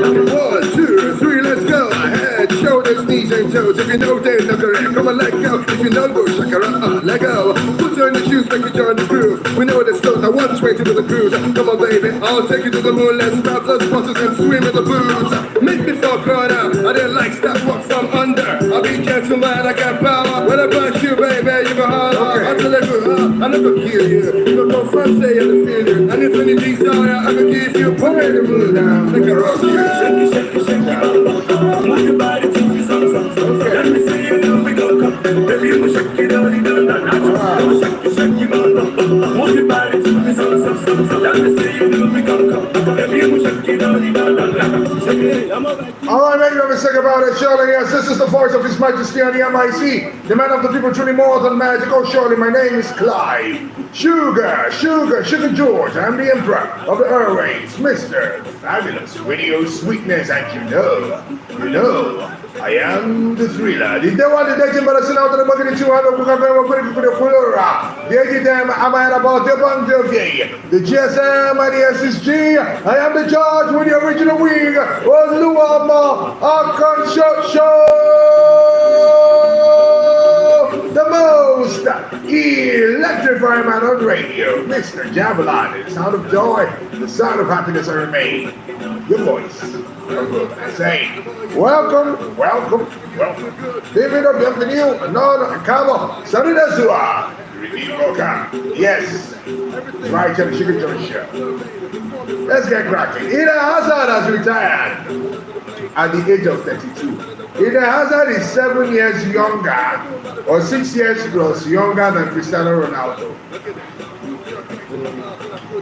1, 2, 3, let's go. Head, shoulders, knees and toes. If you know, then no correct. Come on, let go. If you know, go shakara, let go. Put on the shoes, make you join the groove. We know the slow, now one way to the cruise. Come on, baby, I'll take you to the moon. Let's grab those bottles and swim in the booze. Make me feel caught out. I didn't like stop walk from under. I'll be gentleman, I got power. When I punch you, baby, you go hard. Until I go, I never kill you. You go from say and feel you. And if any desire, I can give you power to move down. Make a rock you. Shake it, move your body to the song. Let me see you do we go come. Baby, you shake it all, you don't know. Shake it, move your body to the song. Let me see you do we go come. Baby, you shake it all, you don't know. All right, make no mistake about it, surely, yes, this is the voice of His Majesty on the MIC, the man of the people, truly more than magical. Surely, my name is Clive Sugar George. I'm the emperor of the airwaves, Mr. Fabulous Radio Sweetness, and you know, I am the thriller. The day one, the day but I sent out to the bucket 200, we're going to put a Pulora. The AGM, I'm about the Bangville, the GSM, and the SSG. I am the judge with the original wing. Oh, Luama, Arkansas Show. The most electrifying man on radio, Mr. Javelin, the sound of joy, the sound of happiness I remain. Your voice. I say, welcome. Bienvenido, bienvenido, non, cabo, salut à soi. Yes, right to the Sugar Jones Show. Let's get cracking. Eden Hazard has retired at the age of 32. Eden Hazard is 7 years younger, or 6 years plus younger than Cristiano Ronaldo.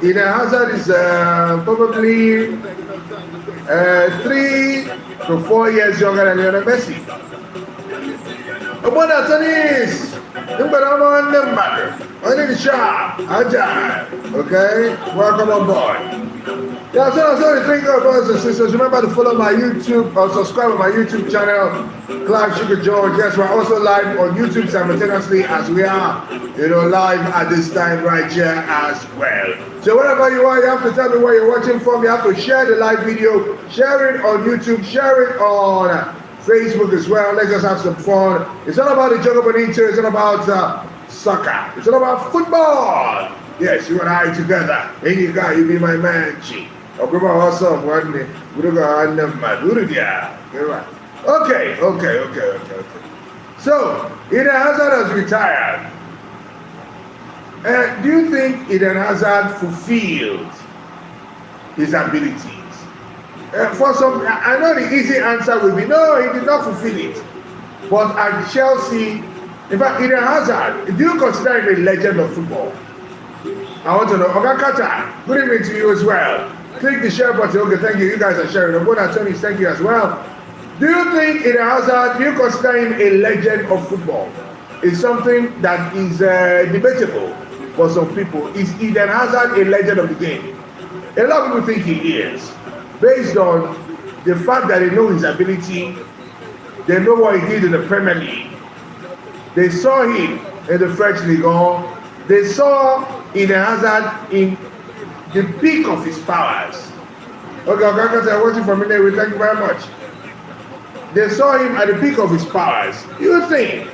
Eden Hazard is probably 3 to 4 years younger than Lionel Messi. But Anthony's, I need a shot. Agile. Okay? Welcome on board. Yeah, so thank you, brothers and sisters. Remember to follow my YouTube or subscribe to my YouTube channel, Clive Sugar George. Yes, we're also live on YouTube simultaneously as we are, live at this time right here as well. So wherever you are, you have to tell me where you're watching from. You have to share the live video, share it on YouTube, share it on Facebook as well. Let's just have some fun. It's all about the Jogo Bonito. It's all about soccer. It's all about football. Yes, you and I together. And you got you be my man, Chi. Okay. So Eden Hazard has retired. Do you think Eden Hazard fulfilled his abilities? For some, I know the easy answer will be no, he did not fulfill it. But at Chelsea, in fact, Eden Hazard, do you consider him a legend of football? I want to know. Ogakata, good evening to you as well. Click the share button. Okay, thank you. You guys are sharing. Obona Tony, thank you as well. Do you think Eden Hazard, do you consider him a legend of football? It's something that is debatable for some people. Is Eden Hazard a legend of the game? A lot of people think he is, based on the fact that they know his ability, they know what he did in the Premier League. They saw him in the French League 1. They saw Eden Hazard in the peak of his powers. Okay, I'm watching from Minneapolis. Thank you very much. They saw him at the peak of his powers. You think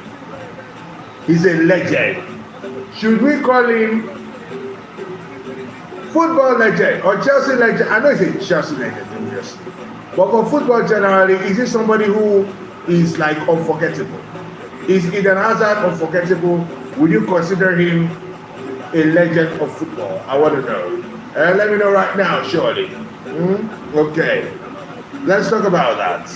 he's a legend? Should we call him football legend or Chelsea legend? I know he's a Chelsea legend, obviously. But for football generally, is he somebody who is like unforgettable? Is Eden Hazard unforgettable? Would you consider him a legend of football? I want to know. Let me know right now, surely. Okay. Let's talk about that.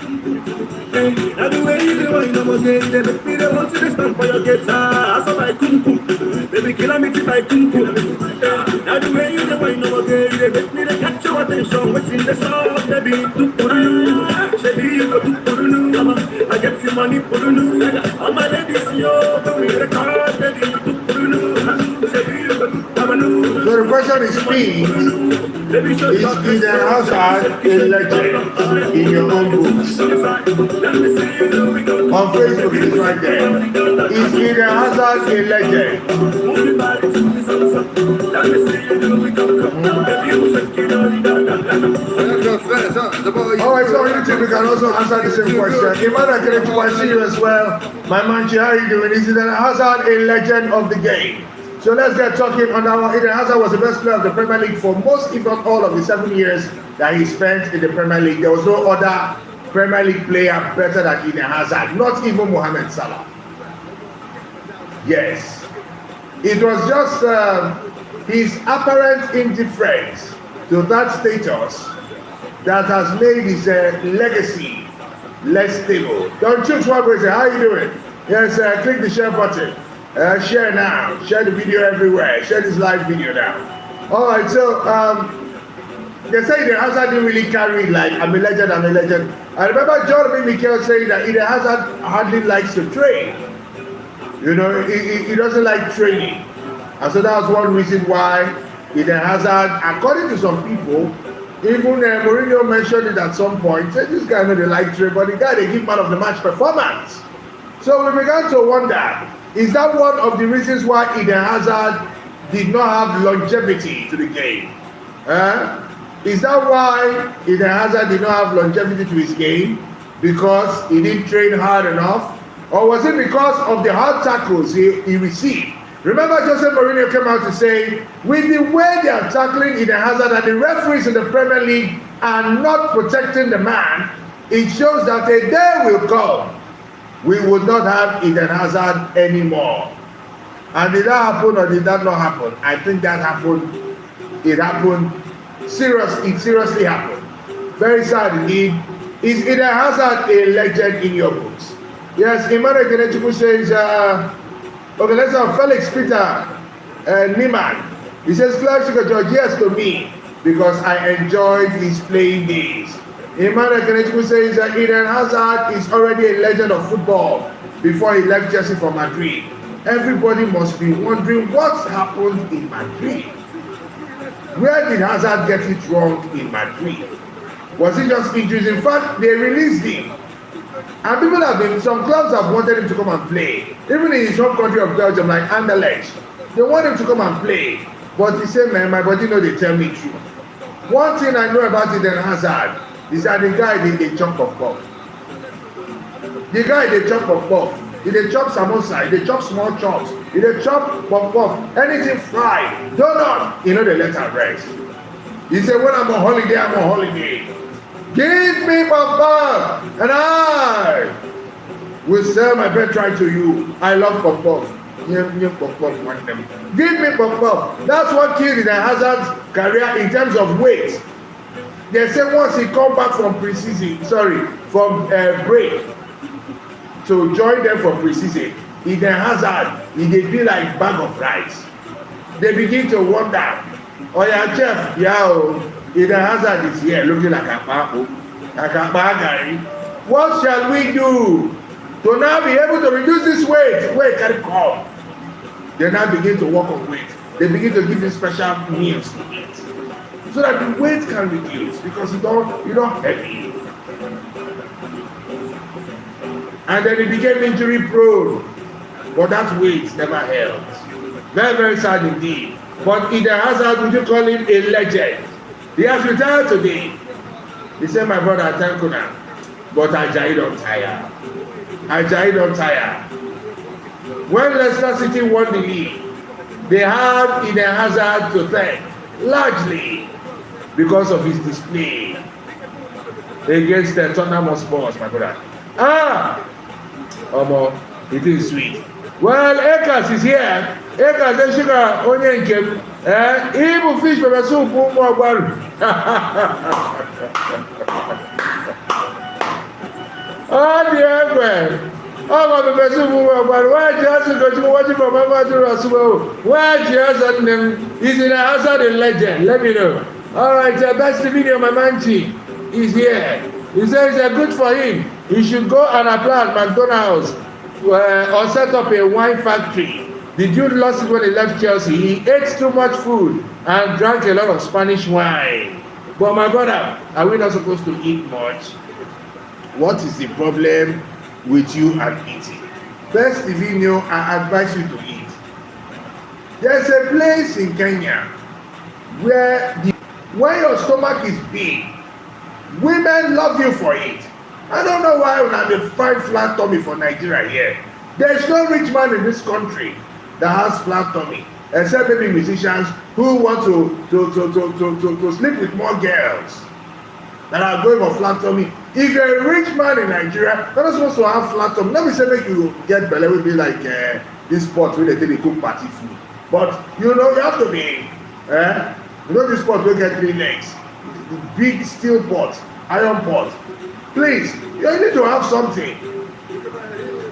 Now the way you do it, no more day. They make me want to stand for your guitar. I saw my kumkum. Baby, kill me till my kumkum. Now the way you do it, no more day. They make me catch your attention. What's in the song, baby? Do purunu, baby, you go do purunu. I get some money purunu. All my ladies, yo, do me the car, baby, do purunu. Baby, you go do purunu. So the question is me. Is Eden Hazard a legend in your own books? On Facebook, it's right there. Is Eden Hazard a legend? Alright, so on YouTube you can also answer the same question. Emmanuel Kelechi, I see you as well. My man, how are you doing? Is Eden Hazard a legend of the game? So let's get talking on that one. Eden Hazard was the best player of the Premier League for most, if not all, of the 7 years that he spent in the Premier League. There was no other Premier League player better than Eden Hazard, not even Mohamed Salah. Yes. It was just his apparent indifference to that status that has made his legacy less stable. Don't choose one person. How you doing? Yes, click the share button. Share now. Share the video everywhere. Share this live video now. All right, so they say Eden Hazard didn't really carry like I'm a legend. I remember John B. Mikel saying that Eden Hazard hardly likes to train. You know, he doesn't like training. And so that was one reason why Eden Hazard, according to some people, even Mourinho mentioned it at some point, said this guy know they like training, but the guy they give man of the match performance. So we began to wonder, is that one of the reasons why Eden Hazard did not have longevity to the game? Is that why Eden Hazard did not have longevity to his game? Because he didn't train hard enough? Or was it because of the hard tackles he received? Remember Jose Mourinho came out to say, with the way they are tackling Eden Hazard and the referees in the Premier League are not protecting the man, it shows that a day will come we would not have Eden Hazard anymore. And did that happen or did that not happen? I think that happened. It happened. It seriously happened. Very sad indeed. Is Eden Hazard a legend in your books? Yes, Emmanuel Kelechi says, okay, let's have Felix Peter Niemann. He says, Classical George, yes to me, because I enjoyed his playing days. Emmanuel Kelechi says that Eden Hazard is already a legend of football before he left Chelsea for Madrid. Everybody must be wondering what happened in Madrid. Where did Hazard get it wrong in Madrid? Was it just injuries? In fact, they released him. And people have been, some clubs have wanted him to come and play. Even in his home country of Belgium, like Anderlecht, they want him to come and play. But he said, man, my body know they tell me true. One thing I know about Eden Hazard is that the guy did a chop of puff. The guy did chop of puff. He did chop samosa, he did chop small chops, he did chop puff puff, anything fried, donut, you know they let her rest. He said, when I'm on holiday, I'm on holiday. Give me puff puff, and I will sell my birthright to you. I love puff puff. Give me puff puff. That's what killed Eden Hazard's career in terms of weight. They say once he come back from from break to join them for pre-season, Eden Hazard, he dey be like bag of rice. They begin to wonder, oh yeah, chef, Eden Hazard is here looking like a bagari. What shall we do to now be able to reduce this weight? Weight can come. They now begin to work on weight. They begin to give him special meals to eat, so that the weight can reduce because you don't heavy. And then he became injury prone, but that weight never held. Very, very sad indeed. But Eden Hazard, would you call him a legend? He has retired today. He said, my brother, thank you now. But Ajayi don't tire. Ajayi don't tire. When Leicester City won the league, they had Eden Hazard to thank, largely because of his display against the Tottenham Hotspur, my brother. It is sweet. Well, Akers is here. Akers and sugar, onion cake. Even fish pepper soup, more one. Oh, dear man. Oh, pepper soup, more one. Why just go to watch from Mama to Rasuo? Why just on them? Is in a hazard a legend? Let me know. All right, that's the video. My man G is here. He says it's good for him. He should go and apply at McDonald's or set up a wine factory. The dude lost it when he left Chelsea. He ate too much food and drank a lot of Spanish wine. But my brother, are we not supposed to eat much? What is the problem with you and eating? First, if you know, I advise you to eat. There's a place in Kenya where when your stomach is big, women love you for it. I don't know why una dey find flat tummy for Nigeria here. There is no rich man in this country that has flat tummy, except maybe musicians who want to sleep with more girls that are going for flat tummy. If you're a rich man in Nigeria, you're not supposed to have flat tummy. Let me say make you get belle wey be like this pot wey dey take dey cook party food. But you know you have to be, you know this pot wey get 3 legs, the big steel pot, iron pot. Please, you need to have something.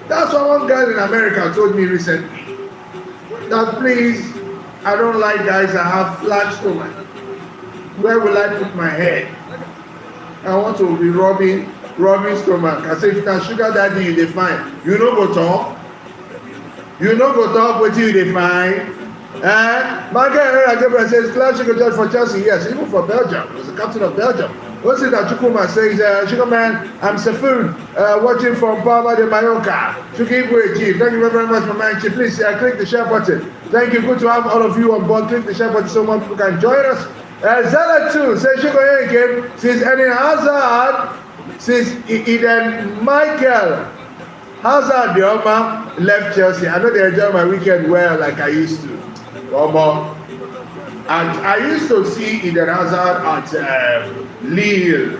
That's what one guy in America told me recently. That please, I don't like guys that have flat stomach. Where will I put my head? I want to be rubbing stomach. I say, if na sugar daddy you dey find, you no go talk. You no go talk wetin you dey find. Michael Herrera Gabriel says, Clark Sugar George for Chelsea, yes, even for Belgium. He's the captain of Belgium. What's it that Chukuma says, Sugar Man, I'm Safun, watching from Palma de Mallorca. Chukibwe Chief, thank you very much for my chief. Please click the share button. Thank you, good to have all of you on board. Click the share button so more people can join us. Zella 2 says, Sugar again, since Eden Hazard, since Eden Michael Hazard, the Oma left Chelsea. I know they enjoy my weekend well like I used to. Oma. And I used to see Eden Hazard at Lille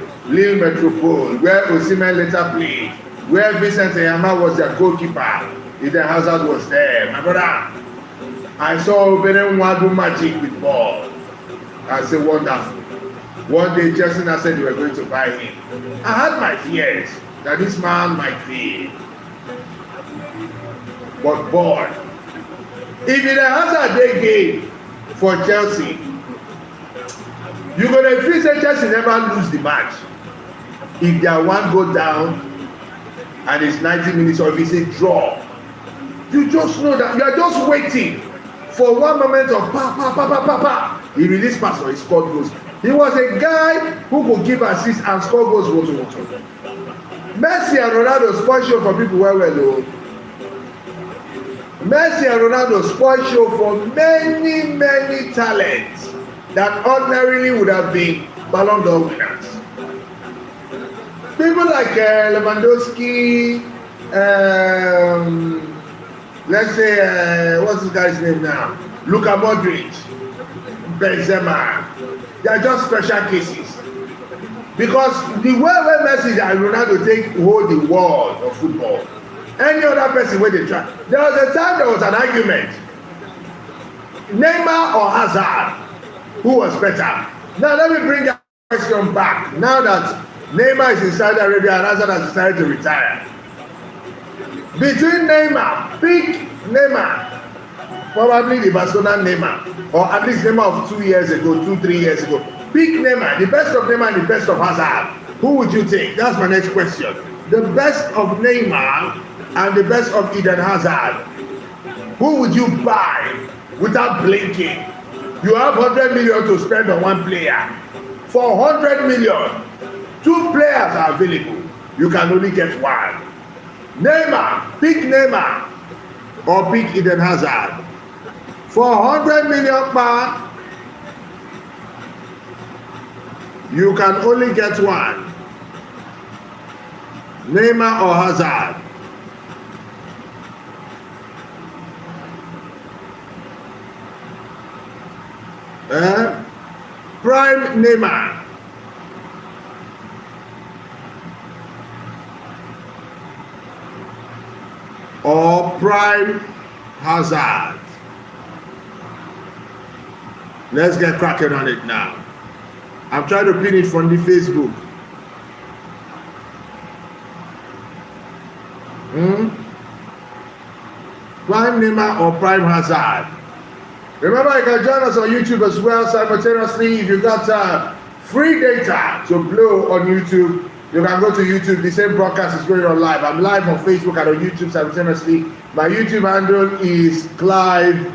Metropole, where Osimhen later played, where Vincent Eyama was their goalkeeper. Eden Hazard was there. My brother, I saw Benin Wadu magic with ball. I said, wonderful. One day, Chelsea said they were going to buy him. I had my fears that this man might fail. But boy, if Eden Hazard they game for Chelsea, you're going to feel that Chelsea never lose the match. If their one go down and it's 90 minutes or if it's a draw, you just know that you are just waiting for one moment of pa. He released pass or he scored goals. He was a guy who could give assists and score goals. Messi and Ronaldo spoil show for people well. Messi and Ronaldo spoil show for many talents that ordinarily would have been Ballon d'Or winners. People like Lewandowski, let's say, what's this guy's name now? Luka Modric, Benzema. They are just special cases. Because the way Messi and Ronaldo take hold the world of football, any other person where they try. There was a time there was an argument. Neymar or Hazard, who was better? Now let me bring that question back. Now that Neymar is in Saudi Arabia and Hazard has decided to retire. Between Neymar, pick Neymar, probably the Barcelona Neymar, or at least Neymar of 3 years ago. Pick Neymar, the best of Neymar and the best of Hazard. Who would you take? That's my next question. The best of Neymar and the best of Eden Hazard. Who would you buy without blinking? You have 100 million to spend on one player. For 100 million, 2 players are available. You can only get one. Neymar, pick Neymar or pick Eden Hazard. For 100 million pound, you can only get one. Neymar or Hazard. Prime Neymar. Or prime Hazard. Let's get cracking on it now. I'm trying to pin it from the Facebook. Prime Neymar or prime Hazard. Remember, you can join us on YouTube as well simultaneously. If you got free data to blow on YouTube, you can go to YouTube. The same broadcast is going on live. I'm live on Facebook and on YouTube simultaneously. My YouTube handle is Clive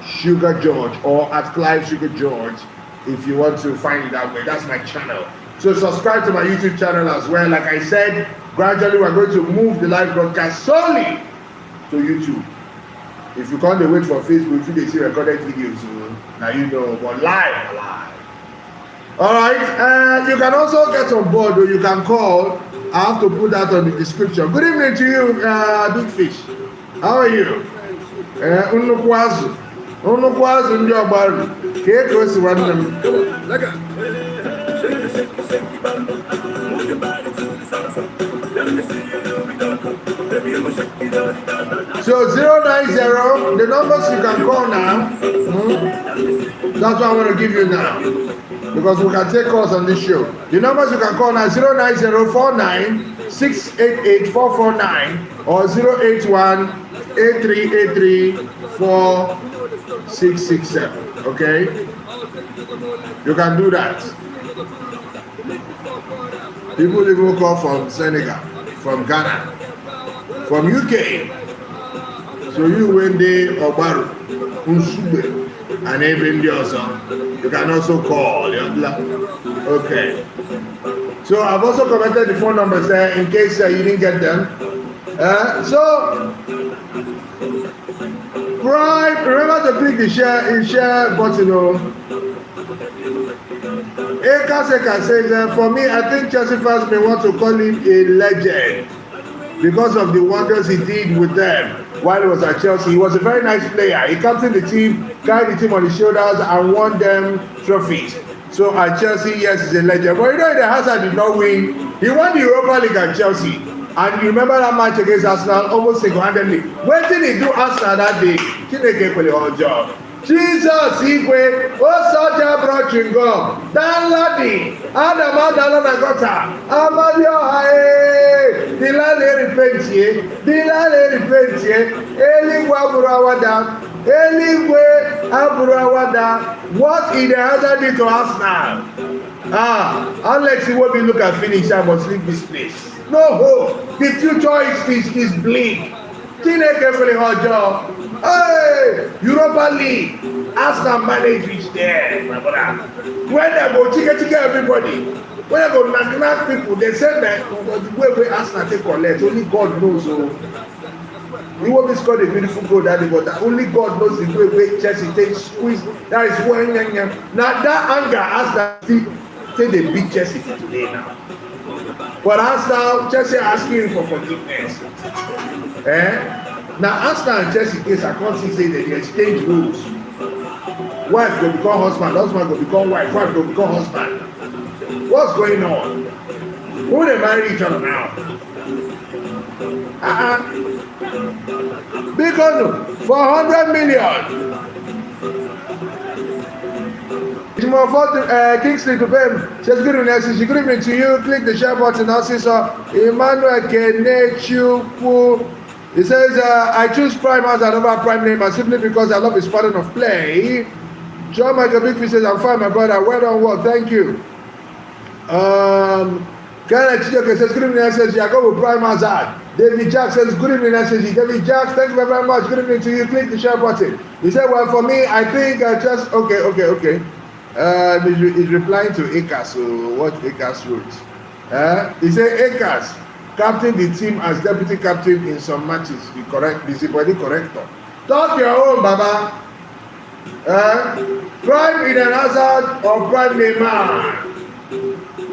Sugar George, or at Clive Sugar George, if you want to find it that way. That's my channel. So subscribe to my YouTube channel as well. Like I said, gradually we're going to move the live broadcast solely to YouTube. If you can't wait for Facebook, if you see recorded videos, now you know, but live. All right. You can also get on board, or you can call. I have to put that on the description. Good evening to you, Big Fish. How are you? Nnukwu azụ ndị ọgbaru ka e ka o si nwanne m. So 090, the numbers you can call now. That's what I want to give you now, because we can take calls on this show. The numbers you can call now: 09049688449 or 08183834667. Okay, you can do that. People even call from Senegal, from Ghana, from UK. So you when they Obaru, Unsube, and even the also, you can also call. Okay. So I've also commented the phone numbers there in case you didn't get them. So Prime, remember to click the share button. Eka says, for me, I think Chelsea fans may want to call him a legend because of the wonders he did with them while he was at Chelsea. He was a very nice player. He captained the team, carried the team on his shoulders, and won them trophies. So at Chelsea, yes, he's a legend. But you know, the Hazard did not win. He won the Europa League at Chelsea. And you remember that match against Arsenal almost single-handedly. When did he do Arsenal that day? Chineke for the whole job. Jesus Igwe, Osoja Brochingom, Dan Ladi, Adam Adalonagota, Amadio Hae, Dilale Repentie, Eligwe Aburawada, what in the other did to Arsenal? Alex, you won't be look at finish, I must leave this place. No hope. The future is bleak. Chineke for the whole job. Hey, Europa League. Arsenal manage reach there, my brother. When they go chicken everybody, when they go knock people, they say that the way Arsenal take collect, only God knows. So he won't be scored a beautiful goal that day, but only God knows the way Chelsea takes squeeze. That is when now that anger Arsenal take the beat Chelsea today now. But Arsenal, Chelsea asking for forgiveness. Now Arsenal and Chelsea case, I can't say that they exchange rules. Wife will become husband will become wife will become husband. What's going on? Who they marry each other now? Big on for 100 million. Kingsley to them says good evening, good evening to you. Click the share button. Also, Emmanuel Kenechukwu. He says, I choose Prime as another Prime name simply because I love his pattern of play. John Michael Bigfish says, I'm fine, my brother. Well done, work. Thank you. Ghana Chijoke says, good evening, SSG. I go with Prime Hazard. David Jack says, good evening, SSG. David Jack, thank you very much. Good evening to you. Click the share button. He said, well, for me, I think I just, okay. He's replying to Ekas. So what Ekas wrote? He said, Ekas captain the team as deputy captain in some matches. Be correct, busybody corrector. Talk your own, Baba. Prime Eden Hazard or Prime Neymar?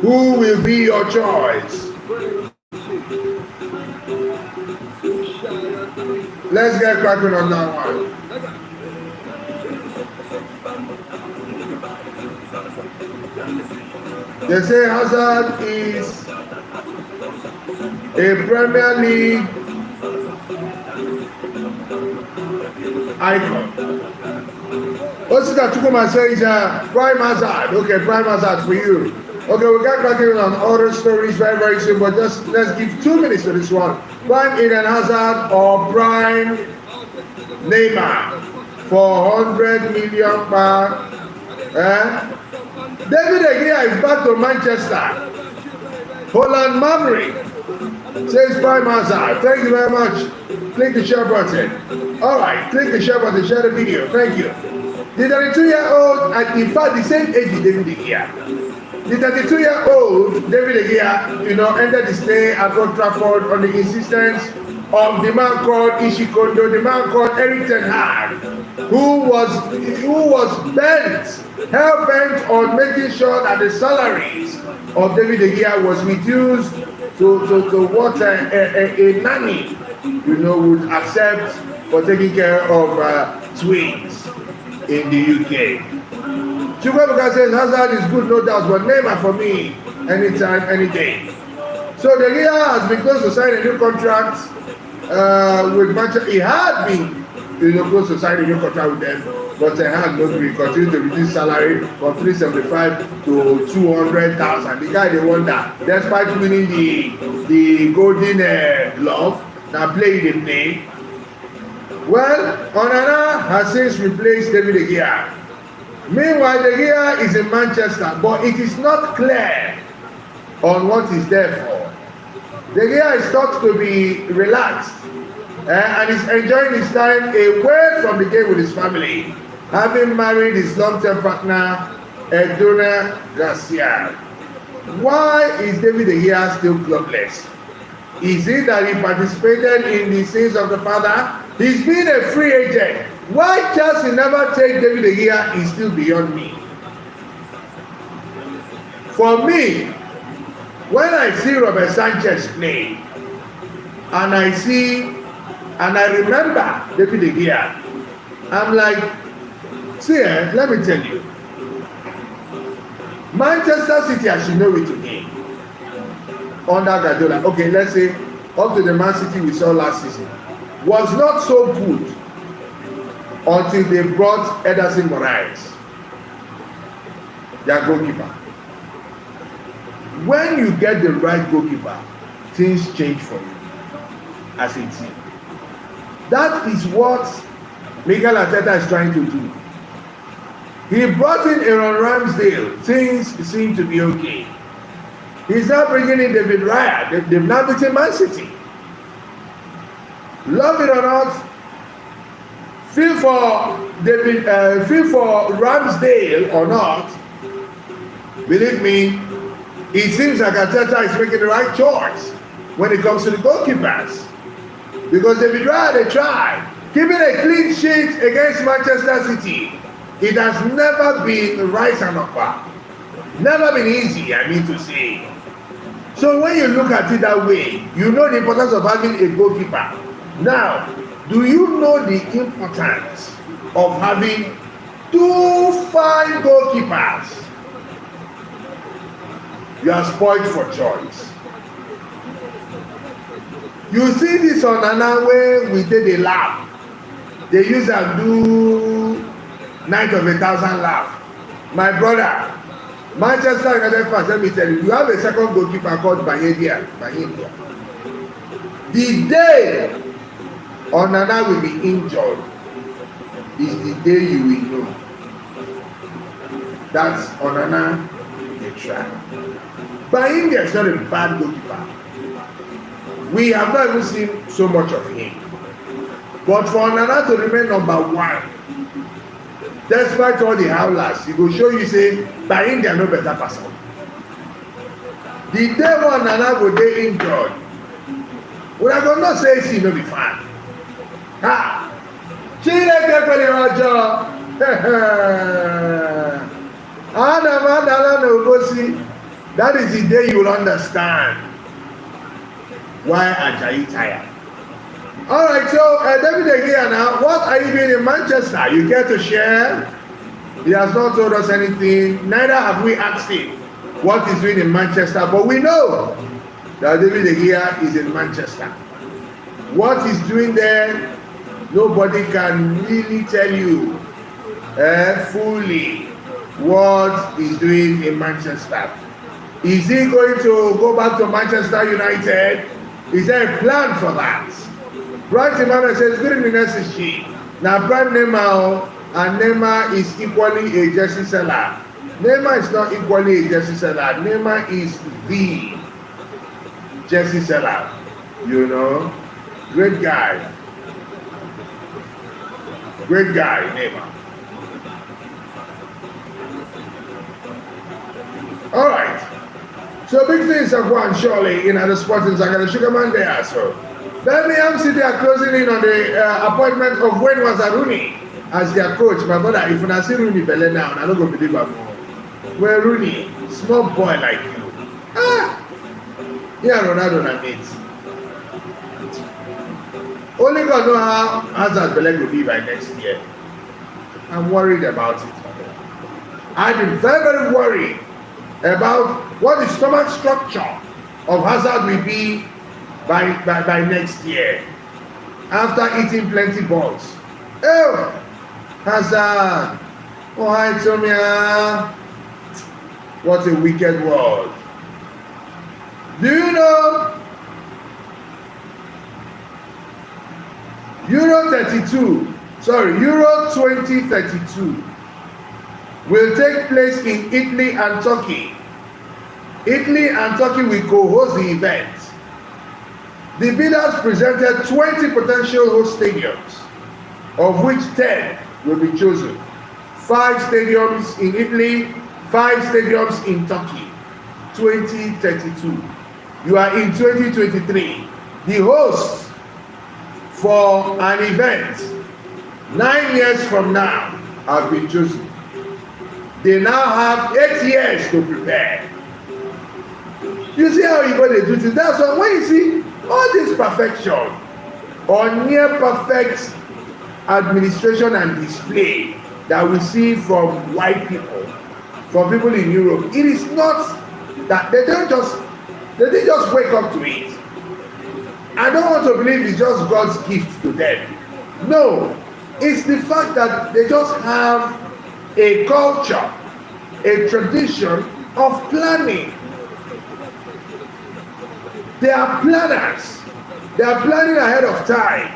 Who will be your choice? Let's get cracking on that one. They say Hazard is a Premier League icon. Osita Chukuma says Prime Hazard. Okay, Prime Hazard for you. Okay, we got cracking on other stories very, very soon, but just let's give 2 minutes to this one. Prime Eden Hazard or Prime Neymar for 100 million pounds. David De Gea is back to Manchester. Holland Maverick says Prime Hazard. Thank you very much. Click the share button. Alright, click the share button, share the video. Thank you. The 32-year-old, and in fact the same age as David De Gea. The 32-year-old David De Gea, entered the stay at Old Trafford on the insistence of the man called Ishikondo, the man called Eric Ten Hag, who was hell-bent on making sure that the salaries of David De Gea was reduced to what a nanny, would accept for taking care of twins in the UK. Chukwuebuka says Hazard is good, no doubt, but Neymar for me, anytime, any day. So De Gea has been close to sign a new contract with Manchester. He had been close to sign a new contract with them, but they had not been continued to reduce salary from 375 to 200,000. The guy they won that, despite winning the golden glove, now playing the play. Well, Onana has since replaced David De Gea. Meanwhile, De Gea is in Manchester, but it is not clear on what he's there for. De Gea is thought to be relaxed and is enjoying his time away from the game with his family, having married his long-term partner, Edurne Garcia. Why is David De Gea still clubless? Is it that he participated in the sins of the father? He's been a free agent. Why Chelsea never take David De Gea is still beyond me. For me, when I see Robert Sanchez play, and I remember David De Gea, I'm like, see, let me tell you, Manchester City, as you know it today, under Guardiola, okay, let's say up to the Man City we saw last season, was not so good until they brought Ederson Moraes, their goalkeeper. When you get the right goalkeeper, things change for you as a team. That is what Mikel Arteta is trying to do. He brought in Aaron Ramsdale. Things seem to be okay. He's now bringing in David Raya. They've now beaten Man City. Love it or not, feel for Ramsdale or not, believe me, it seems like Arteta is making the right choice when it comes to the goalkeepers. Because David Raya, they tried. Keeping a clean sheet against Manchester City, it has never been rise and upper. Never been easy, I mean to say. So when you look at it that way, you know the importance of having a goalkeeper. Now, do you know the importance of having two fine goalkeepers? You are spoiled for choice. You see this on Onana we did a laugh. They use and do Night of 1,000 laugh. My brother, Manchester United fans, let me tell you, you have a second goalkeeper called Bahedia. The day Onana will be injured is the day you will know. That's Onana the try. Bahedia is not a bad goalkeeper. We have not even seen so much of him. But for Onana to remain number one, despite all the howlers, he will show you say, Bahedia no better person. The day when Onana go dey injured, we are going to say he no be fine. Ha! Chineke kwere ọjọọ. Adala no gosi. That is the day you will understand why Ajayi tired. All right, so David De Gea now, what are you doing in Manchester? You care to share? He has not told us anything. Neither have we asked him what he's doing in Manchester. But we know that David De Gea is in Manchester. What he's doing there, nobody can really tell you fully what he's doing in Manchester. Is he going to go back to Manchester United? Is there a plan for that? Bright Emmanuel says, good evening, SSG. Now, Bright Neymar, and Neymar is equally a jersey seller. Neymar is not equally a jersey seller. Neymar is the jersey seller. You know? Great guy. Great guy, Neymar. All right. So big things are going surely in the sporting Zagara Sugarman there. So Birmingham City are closing in on the appointment of Wayne Rooney as their coach. My brother, if you see Rooney Bele now, I don't go believe him. Well, Rooney, small boy like you. Yeah, Ronaldo na mate. Only God know how Hazard Bele will be by next year. I'm worried about it. I've been very, very worried about what the stomach structure of Hazard will be by next year after eating plenty balls. Oh, Hazard. Oh, hi, Tomia. What a wicked world. Do you know Euro 2032 will take place in Italy and Turkey. Italy and Turkey will co-host the event. The bidders presented 20 potential host stadiums, of which 10 will be chosen. 5 stadiums in Italy, 5 stadiums in Turkey. 2032. You are in 2023. The host for an event 9 years from now have been chosen. They now have 8 years to prepare. You see how you go to do this? That's why when you see all this perfection or near perfect administration and display that we see from white people, from people in Europe, it is not that they didn't just wake up to it. I don't want to believe it's just God's gift to them. No, it's the fact that they just have a culture, a tradition of planning. They are planners. They are planning ahead of time.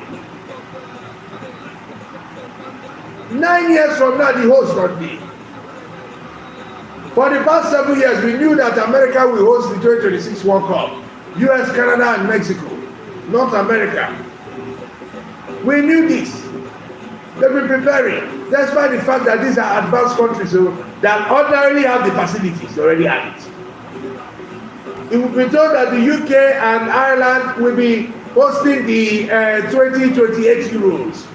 9 years from now, the host not be. For the past 7 years, we knew that America will host the 2026 World Cup. US, Canada, and Mexico. North America. We knew this. They've been preparing. That's why the fact that these are advanced countries that ordinarily have the facilities, they already have it. It will be told that the UK and Ireland will be hosting the 2028 Euros.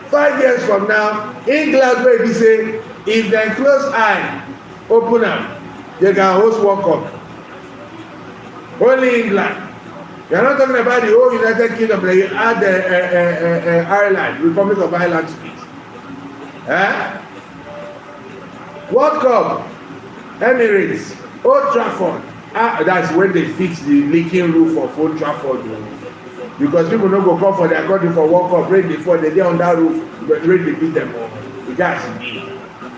5 years from now, England will be saying, if they close eye, open up, they can host World Cup. Only England. You are not talking about the whole United Kingdom, like you add Ireland, Republic of Ireland to it. World Cup, Emirates, Old Trafford. That's when they fix the leaking roof of Old Trafford. Because people don't go come for their country for World Cup, rain before they get on that roof, but rain they beat them up. The guys be.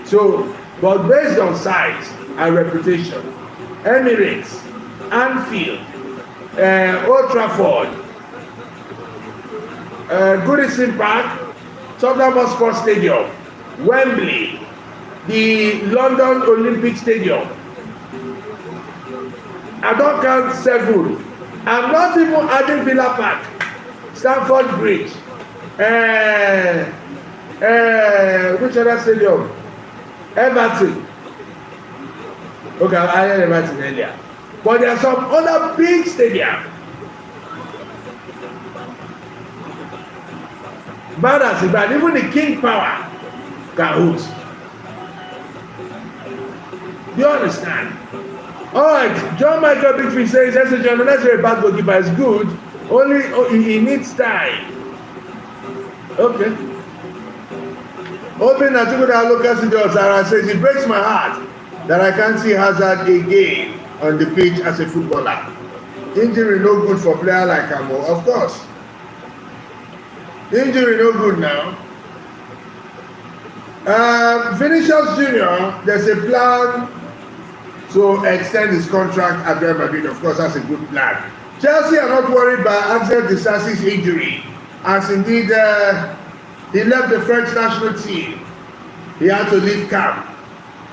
So, but based on size and reputation, Emirates, Anfield, Old Trafford, Goodison Park, Tottenham Hotspur Stadium, Wembley, the London Olympic Stadium. I don't count 7. I'm not even adding Villa Park, Stamford Bridge, which other stadium? Everton. Okay, I had Everton earlier. But there are some other big stadiums. Bad as bad, even the King Power can host. Do you understand? Alright, John Michael Bigfish says, yes, John, that's a bad goalkeeper, is good. Only he needs time. Okay. Open Natukuda local studio, Sarah says, it breaks my heart that I can't see Hazard again on the pitch as a footballer. Injury no good for a player like Amo, of course. Injury no good now. Vinicius Junior, there's a plan to extend his contract at Real Madrid. Of course, that's a good plan. Chelsea are not worried by Axel Disasi's injury, as indeed he left the French national team. He had to leave camp.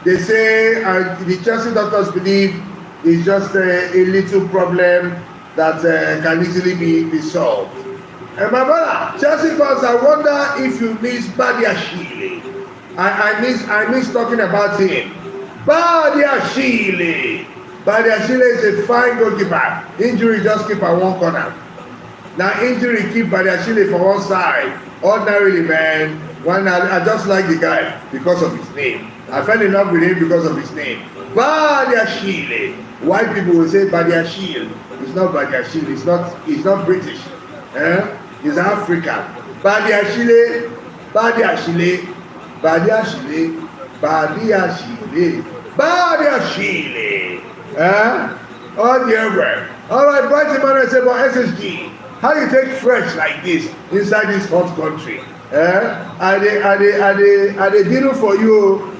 They say the Chelsea doctors believe it's just a little problem that can easily be solved. And my brother, Chelsea fans, I wonder if you miss Badiashile. I miss talking about him. Badiashile. Badiashile is a fine goalkeeper. Injury just keep at one corner. Now injury keep Badiashile for one side. Ordinarily, man, I just like the guy because of his name. I fell in love with him because of his name. Badiashile. White people will say Badiashile. It's not Badiashile. It's not British. He's African. Badiashile. Badiashile. Badiashile. Badiashile. Badiashile. Oh dear God. All right, Bright Emmanuel said about SSG. How you take French like this inside this hot country? Are they dealing for you?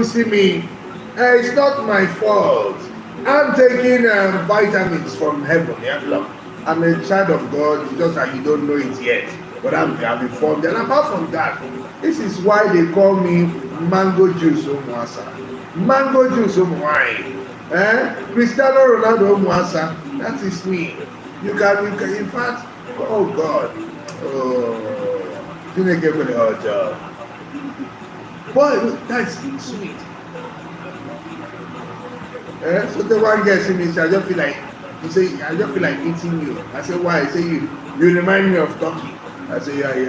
See me. It's not my fault. I'm taking vitamins from heaven. Yeah, look, I'm a child of God. It's just that you don't know it yet. But I'm informed. And apart from that, this is why they call me mango juice Omuasa. Mango juice wine. Cristiano Ronaldo Omuasa. That is me. You can in fact, oh God. Didn't get with the job. Boy, that's sweet. So the one gets in me, I just feel like eating you. I say, why? I say you remind me of turkey. I say you are a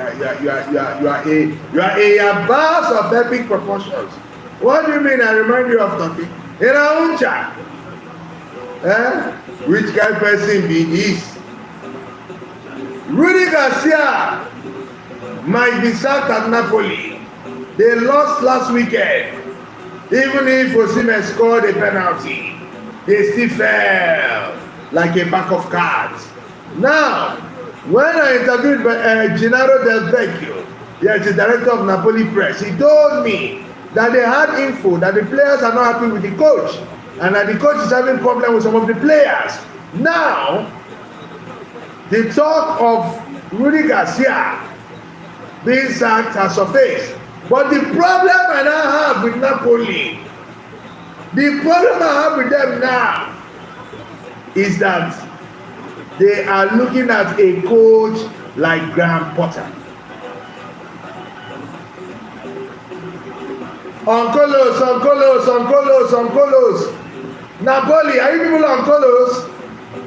bass of epic proportions. What do you mean I remind you of turkey? In a uncha. Which kind of person be this? Rudy Garcia might be sacked at Napoli. They lost last weekend. Even if Osimhen scored a penalty, they still fell like a pack of cards. Now, when I interviewed Gennaro Del Vecchio, the director of Napoli Press, he told me that they had info that the players are not happy with the coach and that the coach is having problem with some of the players. Now, the talk of Rudy Garcia being sacked has surfaced. But the problem I now have with Napoli, the problem I have with them now is that they are looking at a coach like Graham Potter. Oncolos. Napoli, are you people Oncolos?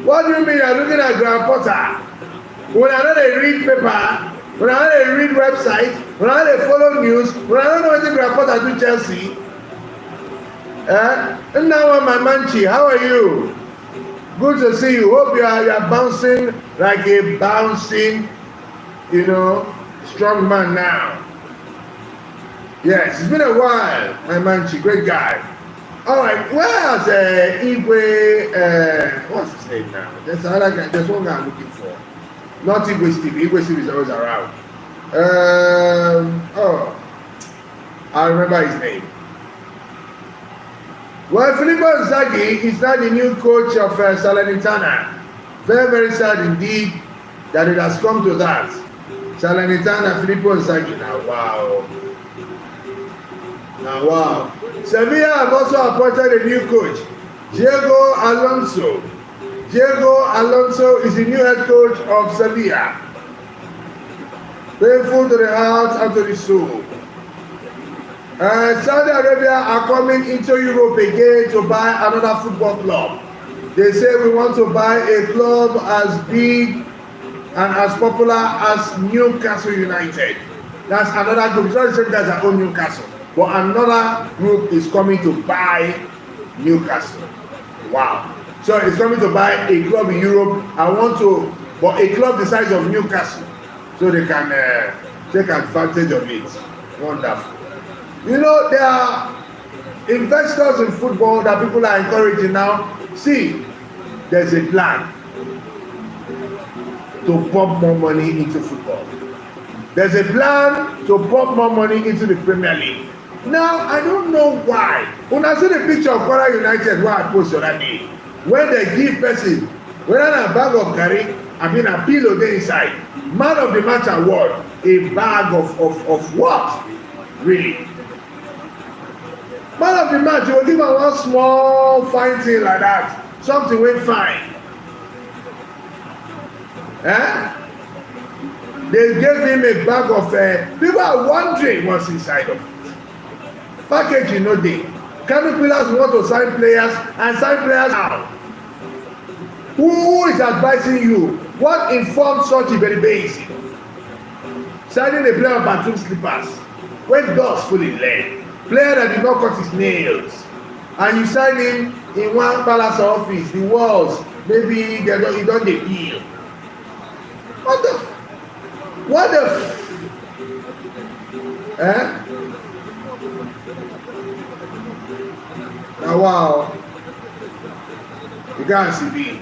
What do you mean you're looking at Graham Potter? When I know they read paper, when I know they read website, when I know they follow news, when I don't know what Graham Potter do Chelsea. And now my Manchi, how are you? Good to see you. Hope you are bouncing like a bouncing, strong man now. Yes, it's been a while, my Manchi, great guy. All right, where's Igwe? What's his name now? There's another guy. There's one guy I'm looking for. Not Igwe Steve. Igwe Steve is always around. I remember his name. Well, Filippo Inzaghi is now the new coach of Salernitana. Very, very sad indeed that it has come to that. Salernitana, Filippo Inzaghi. Now, wow. Sevilla have also appointed a new coach, Diego Alonso. Diego Alonso is the new head coach of Sevilla. Painful to the heart and to the soul. Saudi Arabia are coming into Europe again to buy another football club. They say we want to buy a club as big and as popular as Newcastle United. That's another group. It's not the same guys that own Newcastle. But another group is coming to buy Newcastle. Wow. So it's coming to buy a club in Europe. But a club the size of Newcastle. So they can take advantage of it. Wonderful. There are investors in football that people are encouraging now. See, there's a plan to pump more money into football. There's a plan to pump more money into the Premier League. Now, I don't know why. When I see the picture of Kwara United, where I post on that day, when they give person, whether a bag of curry, a pillow there inside, man of the match award, a bag of what? Really? Man of the match, you will give her one small fine thing like that. Something went fine. They gave him a bag of people are wondering what's inside of it. Packaging no day. Kano Pillars want to sign players and sign players now. Who is advising you? What informed such Iberibe? Signing a player on bathroom slippers when dogs fully led, player that did not cut his nails, and you sign him in one palace office, the walls maybe he don dey peel. What the eh? Na wow, you gats see me.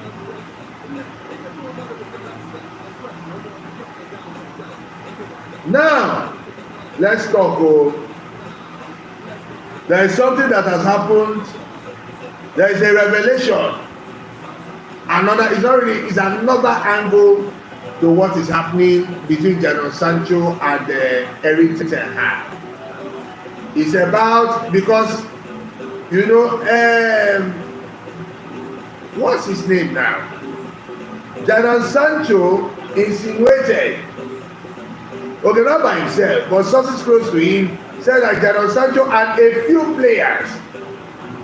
Now, let's talk. There is something that has happened. There is a revelation. It's another angle to what is happening between Jadon Sancho and Erik ten Hag. It's about, because you know, what's his name now? Jadon Sancho insinuated, okay, not by himself, but sources close to him said that Jadon Sancho and a few players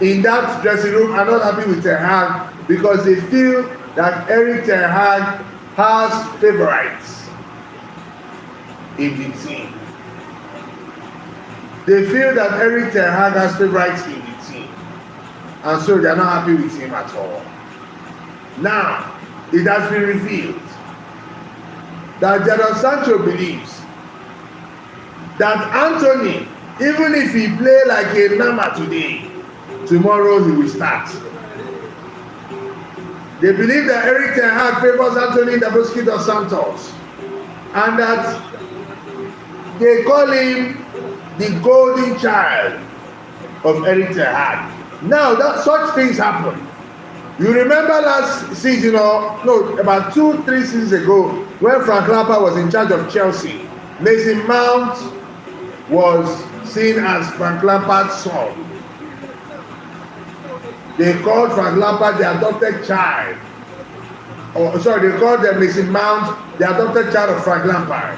in that dressing room are not happy with Ten Hag because they feel that Erik ten Hag has favorites in the team. They feel that Erik ten Hag has favorites in the team, and so they are not happy with him at all. Now, it has been revealed that Jadon Sancho believes that Anthony, even if he play like a Nama today, tomorrow he will start. They believe that Erik ten Hag favors Anthony Dabrowski dos Santos, and that they call him the golden child of Erik ten Hag. Now, that such things happen. You remember last season, or no, about 2-3 seasons ago, when Frank Lampard was in charge of Chelsea, Mason Mount was seen as Frank Lampard's son. They called Frank Lampard the adopted child. They called Mason Mount the adopted child of Frank Lampard.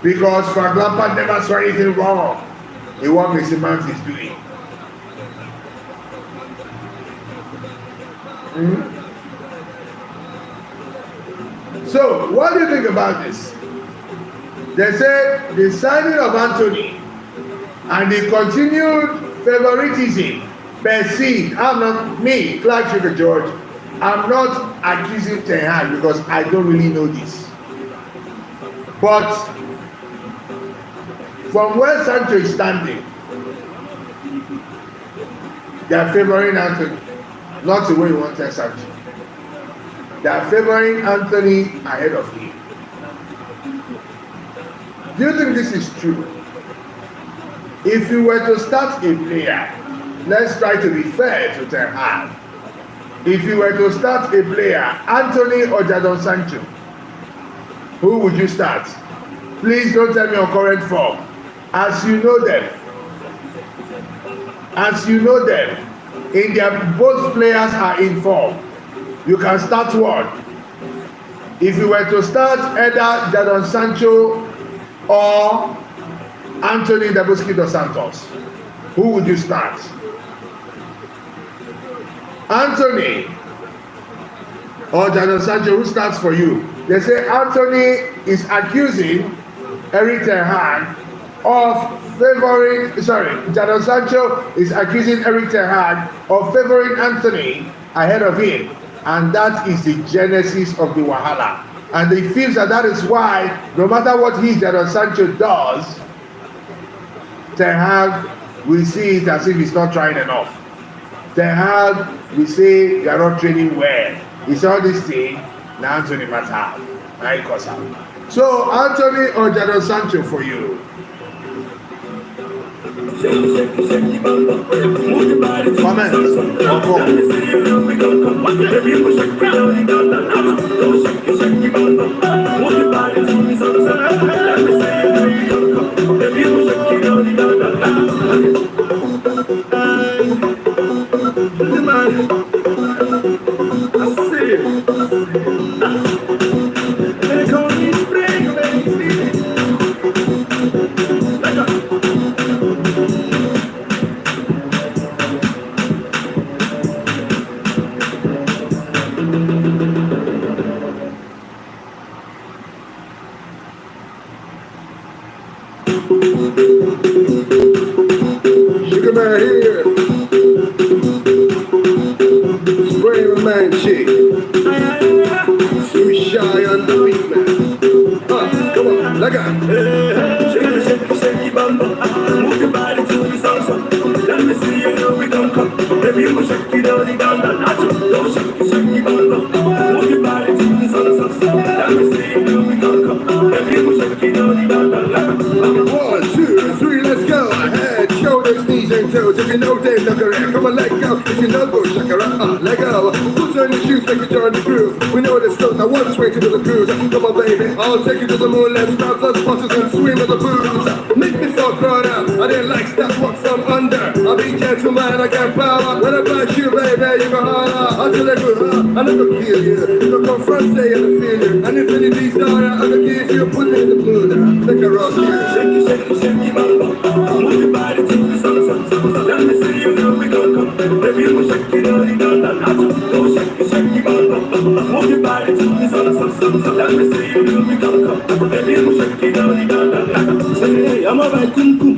Because Frank Lampard never saw anything wrong in what Mason Mount is doing. So, what do you think about this? They say the signing of Anthony and the continued favoritism perceived. I'm not me, Clive Sugar George. I'm not accusing Ten Hag because I don't really know this. But from where Sancho is standing, they are favoring Anthony, not the way you wanted Sancho. They are favoring Anthony ahead of him. Do you think this is true? If you were to start a player, let's try to be fair to Ten Hag. If you were to start a player, Anthony or Jadon Sancho, who would you start? Please don't tell me your current form. As you know them, both players are in form. You can start one. If you were to start either Jadon Sancho or Anthony Dabrowski dos Santos, who would you start? Anthony or Jadon Sancho, who starts for you? They say Anthony is accusing Erik ten Hag of favoring, Jadon Sancho is accusing Erik ten Hag of favoring Anthony ahead of him. And that is the genesis of the wahala. And he feels that is why, no matter what Jadon Sancho does, Ten Hag will see it as if he's not trying enough. Ten Hag will say you are not training well. It's all this thing. Now Anthony must have. Now he calls out. So Anthony or Jadon Sancho for you? Comment or shake. Too shy and the weak man. Come on, leg out. Shake it, bamba. Move your body to the salsa. Let me see you know we don't come. Baby, you shake it all the down the nacho. Don't shake it, bamba. Move your body to the salsa. Let me see you know we don't come. Baby, you shake it all the down the nacho. 1, 2, 3, let's go. Head, shoulders, knees and toes. If you know they're not correct, come on, let go. If you know go, shakara, let go. Put on your shoes, make you join the groove. We know the slow, now one way to the cruise. Come on, baby, I'll take you to the moon. Let's grab those bottles and swim in the booze. Make me so proud up. I didn't like stuff walk from under. I'll be gentleman, I got power. When I bite you, baby, you can holler. Until I go, I never kill you. You can confront, say, and feel you. And if any of these daughter, I'm gonna give you, put me in the mood. Take a rock here. Shake it, bamba. Move your body to the salsa. Let me see you know we don't come. Baby, you shake it all the down the nacho. Don't shake it, bamba. Move your body to the salsa. Let me see you know we don't come. Baby, you shake it all the down the nacho. Say, hey, I'm a by kum kum.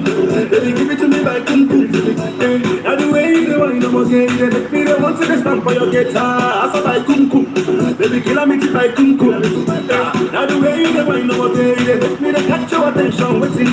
Baby, give it to me by kum kum. Now the way you do it, I'm again. You make me the one to the stamp for your guitar. I saw by kum kum. Baby, kill me by kum kum. Now the way you do it, I'm again. You make me the catch your attention. What's in